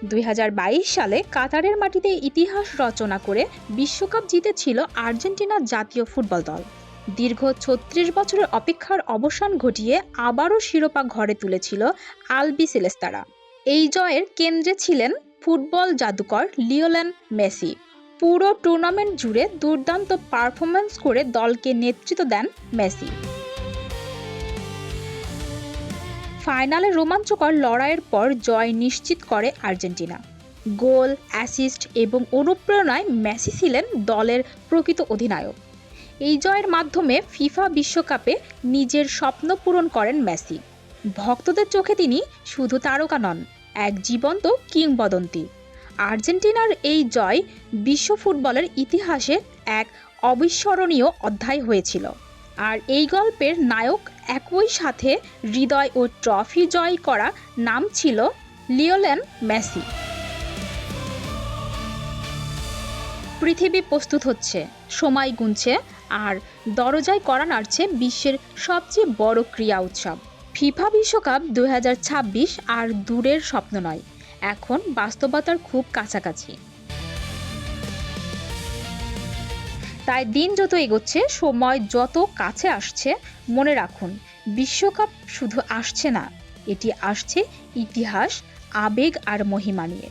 2022 সালে কাতারের মাটিতে ইতিহাস রচনা করে বিশ্বকাপ জিতেছিল আর্জেন্টিনা জাতীয় ফুটবল দল। দীর্ঘ 36 বছরের অপেক্ষার অবসান ঘটিয়ে আবারও শিরোপা ঘরে তুলেছিল আলবিসেলেস্তারা। এই জয়ের কেন্দ্রে ছিলেন ফুটবল জাদুকর লিওনেল মেসি। পুরো টুর্নামেন্ট জুড়ে দুর্দান্ত পারফরম্যান্স করে দলকে নেতৃত্ব দেন মেসি। ফাইনালে রোমাঞ্চকর লড়াইয়ের পর জয় নিশ্চিত করে আর্জেন্টিনা। গোল, অ্যাসিস্ট এবং অনুপ্রেরণায় মেসি ছিলেন দলের প্রকৃত অধিনায়ক। এই জয়ের মাধ্যমে ফিফা বিশ্বকাপে নিজের স্বপ্ন পূরণ করেন মেসি। ভক্তদের চোখে তিনি শুধু তারকা নন, এক জীবন্ত কিংবদন্তি। আর্জেন্টিনার এই জয় বিশ্ব ফুটবলের ইতিহাসে এক অবিস্মরণীয় অধ্যায় হয়েছিল। আর এই গল্পের নায়ক একই সাথে হৃদয় ও ট্রফি জয় করা নাম ছিল লিওনেল মেসি। পৃথিবী প্রস্তুত হচ্ছে, সময় গুনছে, আর দরজায় কড়া নাড়ছে বিশ্বের সবচেয়ে বড় ক্রীড়া উৎসব। ফিফা বিশ্বকাপ 2026 আর দূরের স্বপ্ন নয়, এখন বাস্তবতার খুব কাছাকাছি। তাই দিন যত এগোচ্ছে, সময় যত কাছে আসছে, মনে রাখুন বিশ্বকাপ শুধু আসছে না, এটি আসছে ইতিহাস, আবেগ আর মহিমা নিয়ে।